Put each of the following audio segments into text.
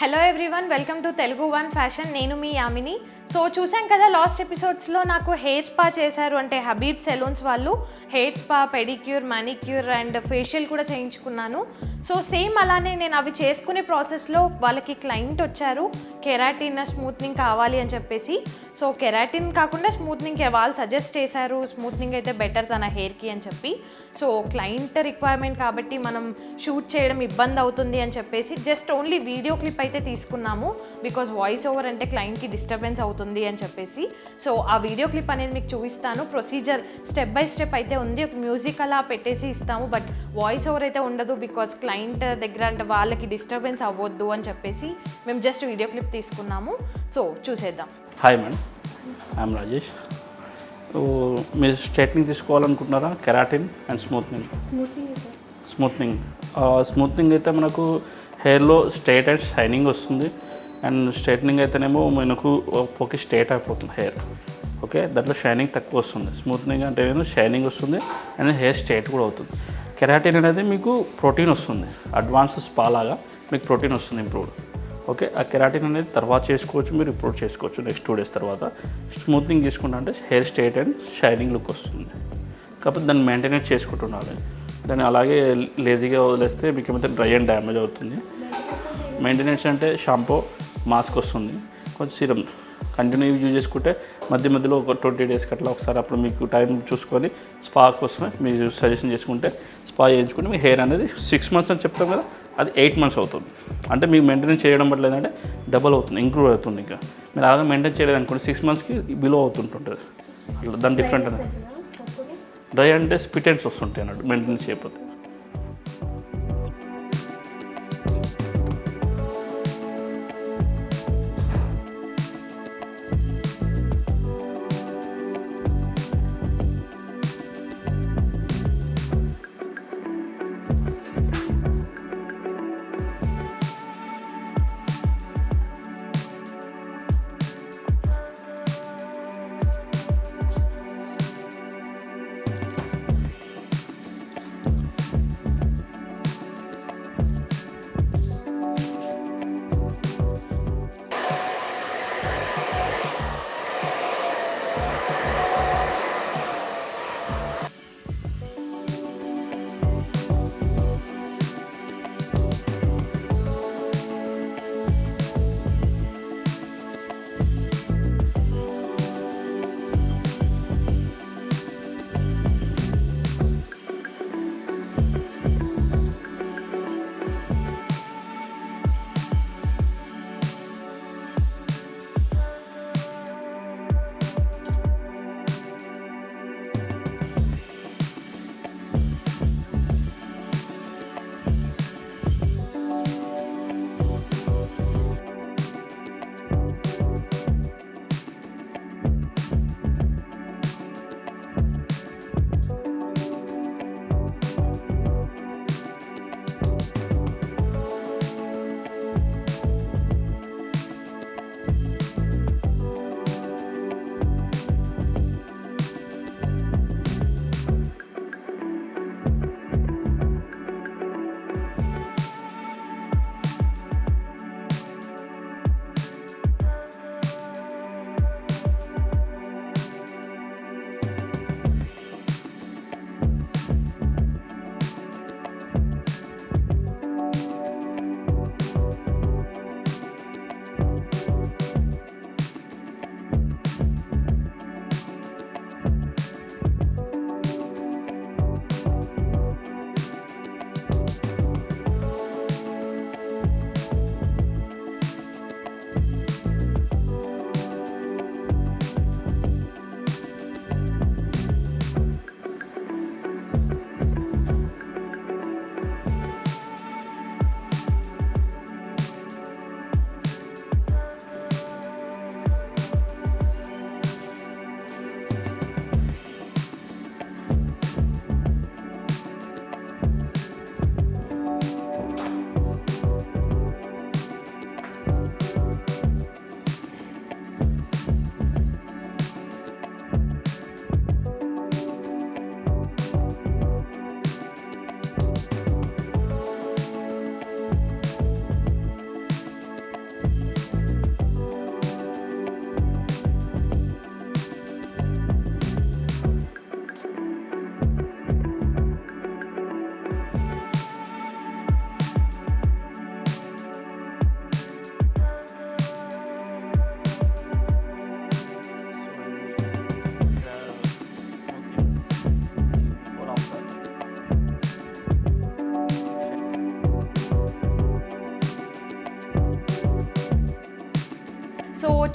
Hello everyone, welcome to Telugu one fashion. నేను మీ Yamini. So చూసాం కదా లాస్ట్ ఎపిసోడ్స్లో నాకు హెయిర్ స్పా చేశారు, అంటే హబీబ్ సెలూన్స్ వాళ్ళు hair spa, pedicure, manicure and facial కూడా చేయించుకున్నాను. సో సేమ్ అలానే నేను అవి చేసుకునే ప్రాసెస్లో వాళ్ళకి క్లయింట్ వచ్చారు, కెరాటిన్ స్మూత్నింగ్ కావాలి అని చెప్పేసి. సో కెరాటిన్ కాకుండా స్మూత్నింగ్ వాళ్ళు సజెస్ట్ చేశారు, స్మూత్నింగ్ అయితే బెటర్ తన హెయిర్కి అని చెప్పి. సో క్లయింట్ రిక్వైర్మెంట్ కాబట్టి మనం షూట్ చేయడం ఇబ్బంది అవుతుంది అని చెప్పేసి జస్ట్ ఓన్లీ వీడియో క్లిప్ అయితే తీసుకున్నాము, బికాజ్ వాయిస్ ఓవర్ అంటే క్లయింట్కి డిస్టర్బెన్స్ అవుతుంది అని చెప్పేసి. సో ఆ వీడియో క్లిప్ అనేది మీకు చూపిస్తాను. ప్రొసీజర్ స్టెప్ బై స్టెప్ అయితే ఉంది, ఒక మ్యూజిక్ అలా పెట్టేసి ఇస్తాము, బట్ వాయిస్ ఓవర్ అయితే ఉండదు, బికాజ్ క్లయింట్ దగ్గర అంటే వాళ్ళకి డిస్టర్బెన్స్ అవ్వద్దు అని చెప్పేసి మేము జస్ట్ వీడియో క్లిప్ తీసుకున్నాము. సో చూసేద్దాం. Hi madam, I'm Rajesh. మీరు స్ట్రైట్నింగ్ తీసుకోవాలనుకుంటున్నారా? Keratin and smoothening. స్మూత్నింగ్ అయితే మనకు హెయిర్లో స్ట్రైట్ అండ్ షైనింగ్ వస్తుంది, అండ్ స్ట్రైట్నింగ్ అయితేనేమో మనకు ఒకే స్ట్రైట్ అయిపోతుంది హెయిర్. ఓకే, దాంట్లో షైనింగ్ తక్కువ వస్తుంది. స్మూత్నింగ్ అంటే షైనింగ్ వస్తుంది అండ్ హెయిర్ స్ట్రైట్ కూడా అవుతుంది. కెరాటిన్ అనేది మీకు ప్రోటీన్ వస్తుంది, అడ్వాన్స్ స్పా లాగా మీకు ప్రోటీన్ వస్తుంది ఇంప్రూవ్డ్. ఓకే, ఆ కెరాటిన్ అనేది తర్వాత చేసుకోవచ్చు, మీరు ఇంప్రూవ్ చేసుకోవచ్చు నెక్స్ట్ 2 days తర్వాత. స్మూత్నింగ్ చేసుకుంటా అంటే hair straight and shining look వస్తుంది. కాకపోతే దాన్ని మెయింటెనెన్స్ చేసుకుంటుండాలి. దాన్ని అలాగే లేజీగా వదిలేస్తే మీకు ఏమైతే డ్రై అండ్ డ్యామేజ్ అవుతుంది. మెయింటెనెన్స్ అంటే షాంపూ, మాస్క్ వస్తుంది, కొంచెం సీరం కంటిన్యూ యూజ్ చేసుకుంటే మధ్యలో ఒక 20 days అట్లా ఒకసారి అప్పుడు మీకు టైం చూసుకొని స్పా కోసమే మీరు సజెషన్ చేసుకుంటే స్పా చేయించుకుంటే మీ హెయిర్ అనేది 6 months అని చెప్తాం కదా, అది 8 months అవుతుంది. అంటే మీకు మెయింటెనెన్స్ చేయడం బట్టి ఏంటంటే డబల్ అవుతుంది, ఇంప్రూవ్ అవుతుంది. ఇంకా మీరు అలాగే మెయింటైన్ చేయలేదు అనుకోండి 6 monthsకి బిలో అవుతుంటుంటుంది. అట్లా దాని డిఫరెంట్ అనేది. డ్రై అంటే స్పిటెన్స్ వస్తుంటాయి అన్నట్టు మెయింటెనెన్స్ చేయకపోతే.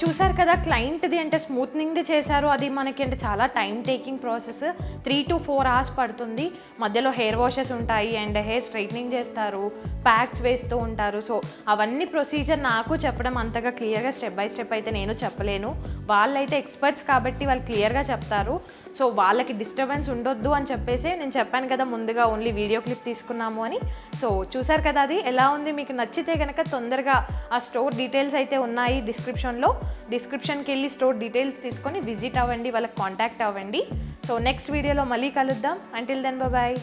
చూసారు కదా, క్లయింట్ది అంటే స్మూత్నింగ్ది చేశారు. అది మనకి అంటే చాలా time taking process, 3 to 4 hours పడుతుంది. మధ్యలో హెయిర్ వాషెస్ ఉంటాయి అండ్ హెయిర్ స్ట్రైట్నింగ్ చేస్తారు, ప్యాక్స్ వేస్తూ ఉంటారు. సో అవన్నీ ప్రొసీజర్ నాకు చెప్పడం అంతగా క్లియర్గా స్టెప్ బై స్టెప్ అయితే నేను చెప్పలేను. వాళ్ళైతే ఎక్స్పర్ట్స్ కాబట్టి వాళ్ళు క్లియర్గా చెప్తారు. సో వాళ్ళకి డిస్టర్బెన్స్ ఉండొద్దు అని చెప్పేసి నేను చెప్పాను కదా ముందుగా ఓన్లీ వీడియో క్లిప్ తీసుకున్నాము అని. సో చూసారు కదా అది ఎలా ఉంది. మీకు నచ్చితే కనుక తొందరగా ఆ స్టోర్ డీటెయిల్స్ అయితే ఉన్నాయి డిస్క్రిప్షన్కి వెళ్ళి స్టోర్ డీటెయిల్స్ తీసుకొని విజిట్ అవ్వండి, వాళ్ళకి కాంటాక్ట్ అవ్వండి. సో నెక్స్ట్ వీడియోలో మళ్ళీ కలుద్దాం. Until then bye.